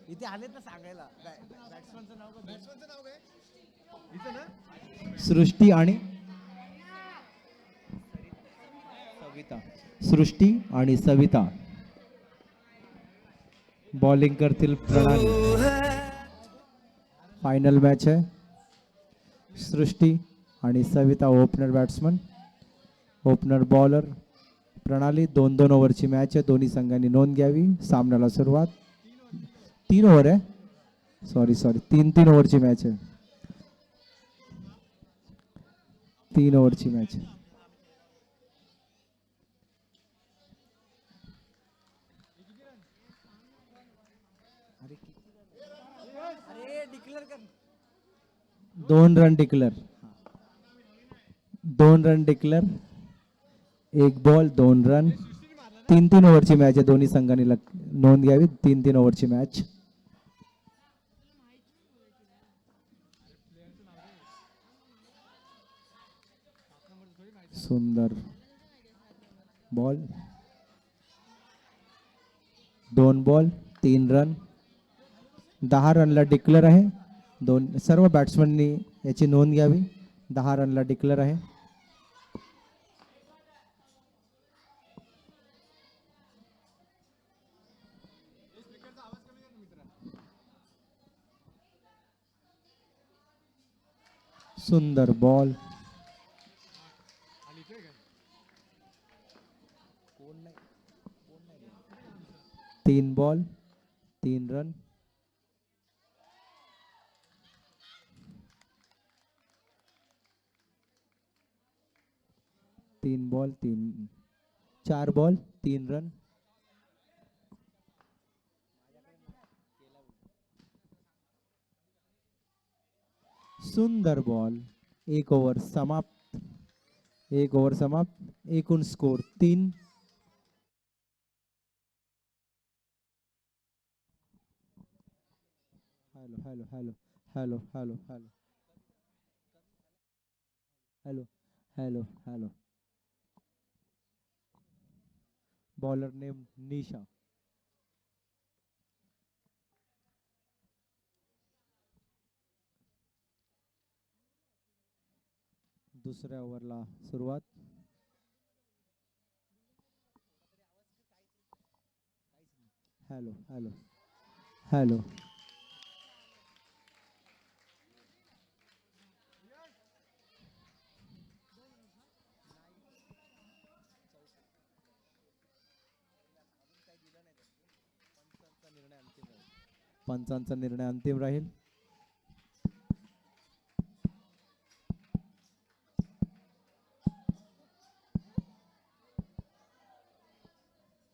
इथे आलेत ना सांगायला बॅट्समनचं नाव काय? इथे ना सृष्टी आणि सविता. सृष्टी आणि सविता बॉलिंग करतील प्रणाली. फायनल मॅच आहे. सृष्टी आणि Savita opener batsman, opener bowler. प्रणाली 2-2 ओव्हरची मॅच आहे. दोन्ही संघांनी नोंद घ्यावी. सामन्याला सुरुवात. 3 ओव्हर आहे. सॉरी 3-3 ओव्हरची मॅच आहे. 3 ओव्हरची मॅच आहे. अरे डिक्लेअर कर. 2 run declare. 2 run declare. 1 ball 2 run. 3-3 ओव्हरची मॅच आहे. दोन्ही संघांनी नोंद घ्यावी. 3-3 ओव्हरची मॅच. सुंदर बॉल. 2 ball 3 run. 10 रनला डिक्लेअर आहे. सर्व बॅट्समननी याची नोंद घ्यावी. 10 रनला डिक्लेअर आहे. सुंदर ball. 3 ball 3 run. 4 ball 3 run. सुंदर बॉल. 1 ओव्हर समाप्त. 1 ओव्हर समाप्त. एकूण score 3. Hello hello hello hello hello hello hello hello hello. Bowler name Nisha. दुसऱ्या ओव्हरला सुरुवात. Hello hello hello. पंचांचा निर्णय अंतिम राहील.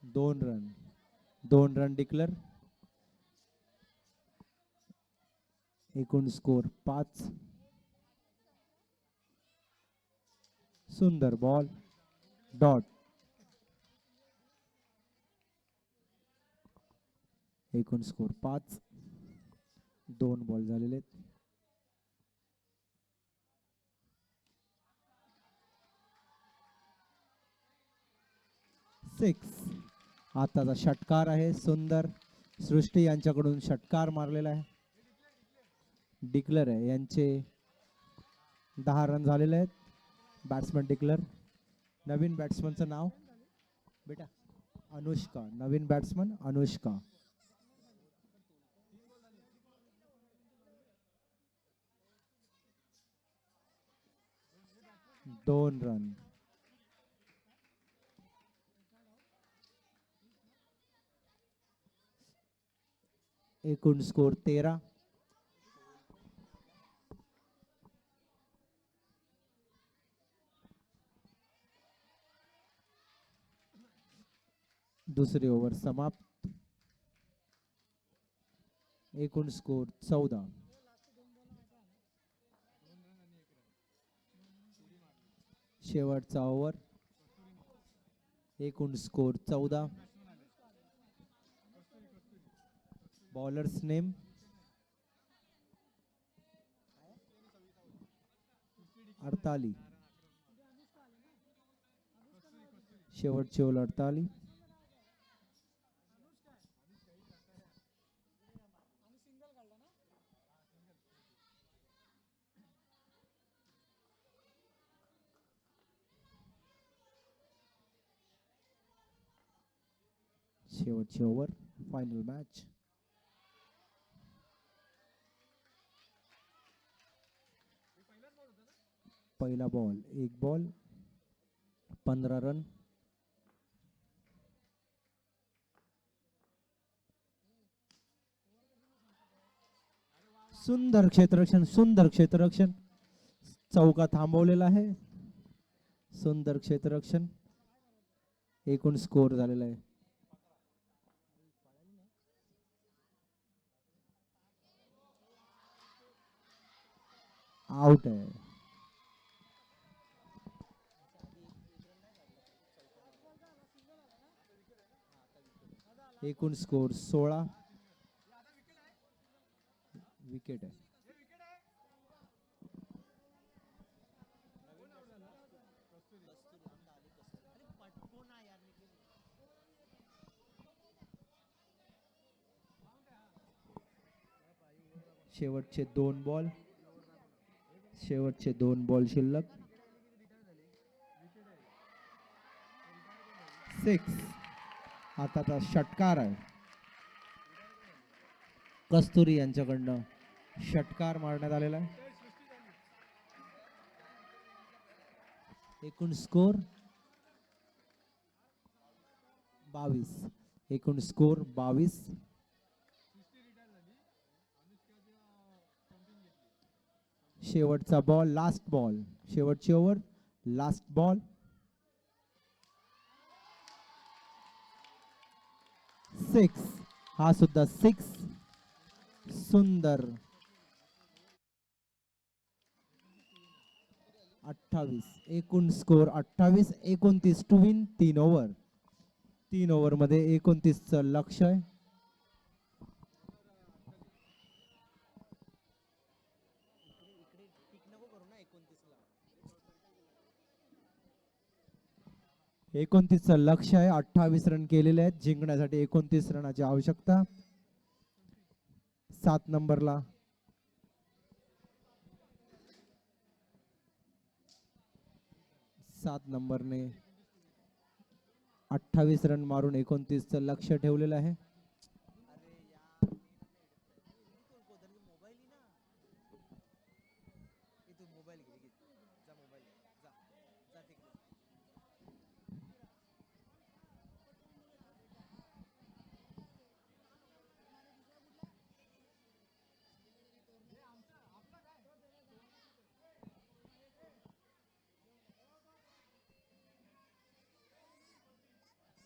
2 रन. 2 run declare. एकूण स्कोर 5. सुंदर बॉल. डॉट. एकूण स्कोर 5. 2 बॉल झालेले. 6. आताचा षटकार आहे सुंदर. सृष्टी यांच्याकडून षटकार मारलेला आहे. डिक्लेअर आहे. यांचे 10 रन झालेले आहेत. Batsman declare. नवीन बॅट्समनचं नाव बेटा अनुष्का. नवीन बॅट्समन अनुष्का. 2 रन. एकूण स्कोर 13. दुसरी ओव्हर समाप्त. एकूण स्कोर 14. शेवटचा ओव्हर. एकूण स्कोर 14. Bowlers name अडताली. शेवटचे ओव्हर 48. शेवटची ओव्हर, फायनल मॅच. पहिला बॉल, एक बॉल, 15 रन. सुंदर क्षेत्ररक्षण, सुंदर क्षेत्ररक्षण. चौका थांबवलेला आहे. सुंदर क्षेत्ररक्षण. एकूण स्कोर झालेला आहे आउट आहे. एकूण स्कोर 16. विकेट आहे. शेवटचे 2 बॉल, शेवटचे 2 बॉल शिल्लक. 6. आता षटकार आहे. कस्तुरी यांच्याकडनं षटकार मारण्यात आलेला आहे. एकूण स्कोर 22. एकूण स्कोर 22. शेवटचा बॉल, लास्ट बॉल, शेवटची ओव्हर, लास्ट बॉल. 6. हा सुद्धा 6. सुंदर. 28. एकूण score 28. 29 to win. 3 over. 3 over मध्ये 29चं लक्ष आहे. चं लक्ष आहे. 28 रन केलेले आहेत. जिंकण्यासाठी 29 रनाची आवश्यकता. 7 नंबरला 7 नंबरने 28 रन मारून 29चं लक्ष ठेवलेलं आहे.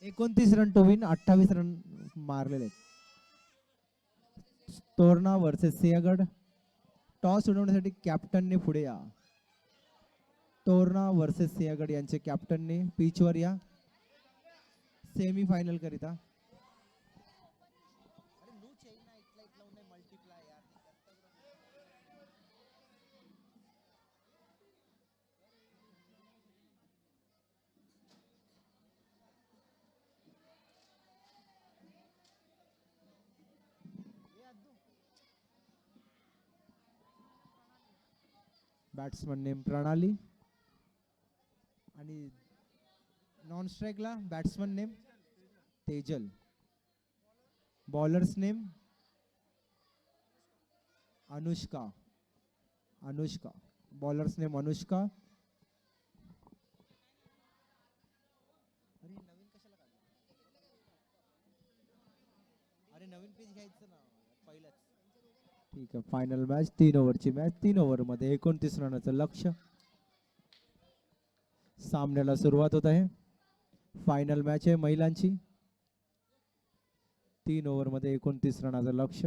एकोणतीस रन टू विन. 28 रन मारलेले. तोरणा वर्सेस सिंहगड. टॉस उडवण्यासाठी कॅप्टनने पुढे या. तोरणा वर्सेस सिंहगड यांचे कॅप्टनने पिचवर या सेमी फायनल करिता. बॅट्समन नेम प्रणाली आणि नॉन स्ट्राईकला batsman name Tejal. Bowlers name Anushka. Anushka. Bowlers name Anushka. अरे नवीन पेज घ्यायचं ना पहिलाच. ठीक आहे. फायनल मॅच 3 ओव्हरची मॅच. 3 ओव्हर मध्ये 29 रनाचं लक्ष. सामन्याला सुरुवात होत आहे. फायनल मॅच आहे महिलांची. 3 ओव्हर मध्ये 29 रनाचं लक्ष.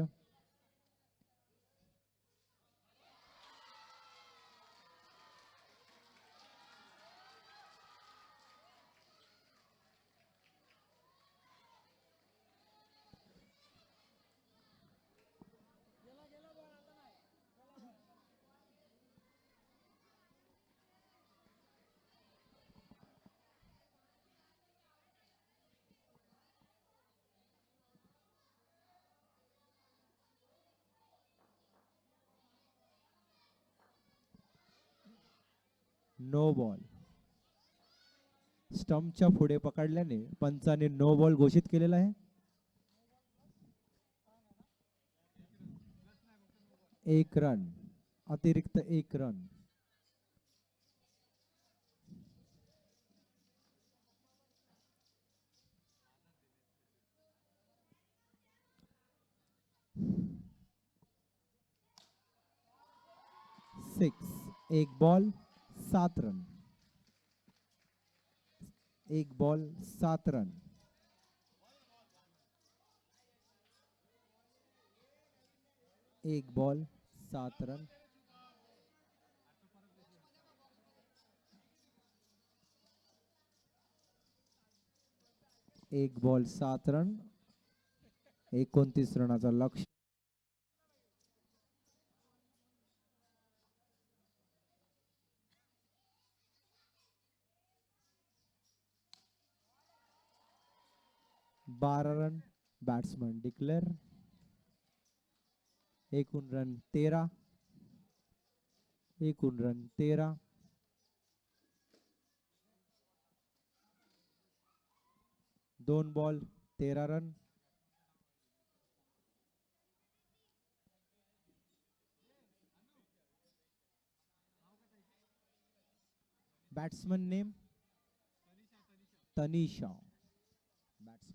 No ball. स्टंपच्या पुढे पकडल्याने पंचाने नो बॉल घोषित केलेला आहे. एक रन, अतिरिक्त एक रन. सिक्स, एक बॉल 7 रन. एक बॉल 7 रन. एक बॉल 7 रन. एक बॉल 7 रन. 29 रनाचा लक्ष्य. बारा रन बॅट्समन डिक्लेअर. एकूण रन 13. एकूण रन 13. दोन ball 13 run. Batsman name Tanisha.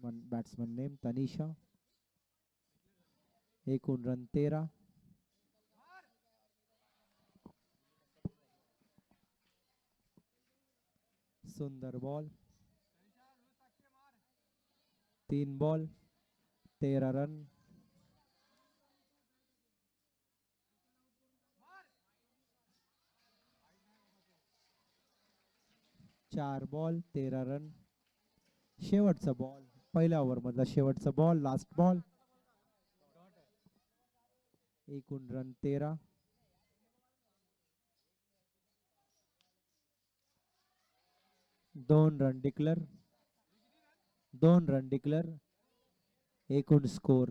Batsman name Tanisha. एकूण रन 13. सुंदर ball. 3 ball 13 run. 4 ball 13 run. शेवटचा बॉल, पहिल्या ओव्हर मधला शेवटचा बॉल, लास्ट बॉल. एकूण रन 13. दोन रन डिक्लेअर. 2 run declare. एकूण स्कोर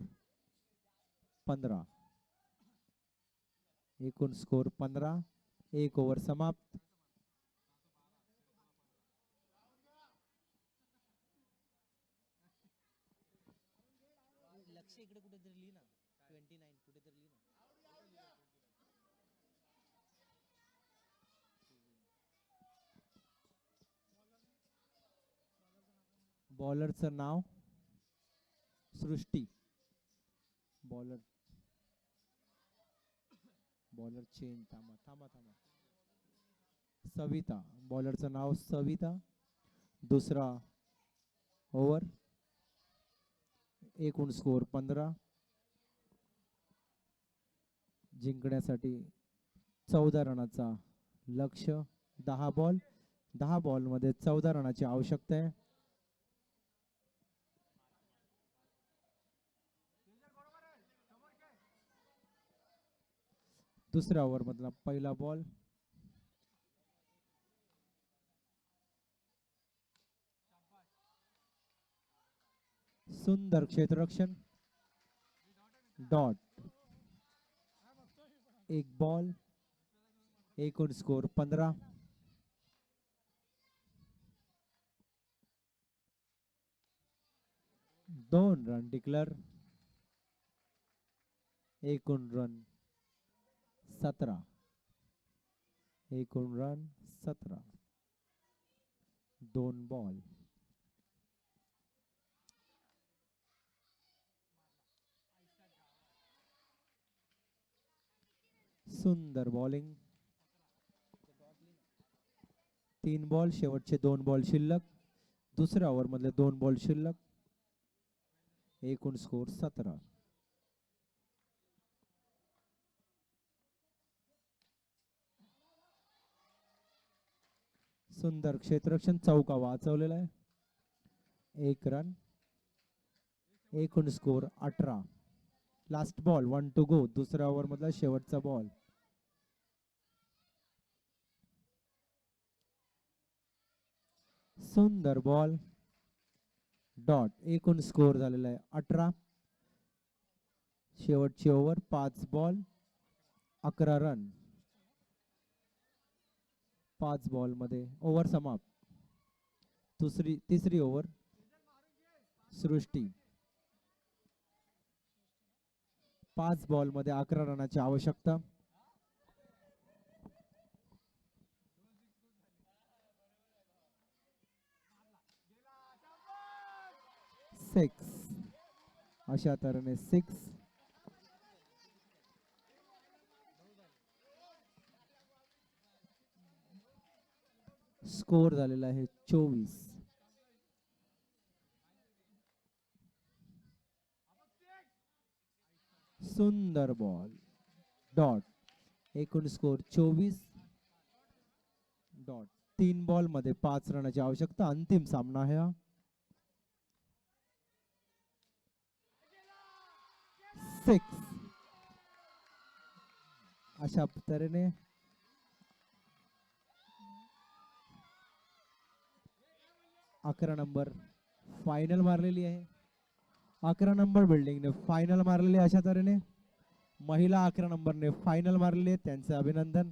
15. एकूण स्कोर 15. एक ओव्हर समाप्त. लक्ष इकडे कुठेतरी लिही ना. 29 कुठेतरी लिही ना. बॉलरचं नाव सृष्टी. Bowler change. थांबा थांबा थांबा. सविता. बॉलरचं नाव सविता. दुसरा ओव्हर. एकूण स्कोर 15. जिंकण्यासाठी 14 रनाचा लक्ष्य. 10 बॉल. 10 बॉल मध्ये 14 रनाची आवश्यकता आहे. दुसऱ्या ओव्हर मधला पहिला बॉल. सुंदर क्षेत्ररक्षण. डॉट. एक बॉल. एकूण स्कोर 15. 2 run declare. एकूण रन 17. एकूण रन 17. 2 बॉल. सुंदर बॉलिंग. 3 बॉल. शेवटचे 2 बॉल शिल्लक. दुसऱ्या ओव्हर मधले 2 बॉल शिल्लक. एकूण स्कोर 17. सुंदर क्षेत्ररक्षण. चौका वाचवलेला आहे. 1 रन. एकूण score 18. Last ball 1 to go. दुसऱ्या ओव्हर मधला शेवटचा बॉल. सुंदर बॉल. डॉट. एकूण स्कोर झालेला आहे 18. शेवटची ओव्हर 5 बॉल 11 रन. 5 बॉल मध्ये ओव्हर समाप्त. तिसरी ओव्हर. सृष्टी. 5 बॉल मध्ये 11 रनाची आवश्यकता. 6 अशा तऱ्हेने 6. स्कोर झालेला आहे 24. सुंदर बॉल डॉट. एकूण स्कोर 24 डॉट. 3 बॉल मध्ये 5 रनाची आवश्यकता. अंतिम सामना आहे हा. 6 अशा तऱ्हेने 11 नंबर फायनल मारलेली आहे. 11 नंबर बिल्डिंगने फायनल मारलेली आहे. अशा तऱ्हेने महिला 11 नंबरने फायनल मारलेली आहे. त्यांचे अभिनंदन.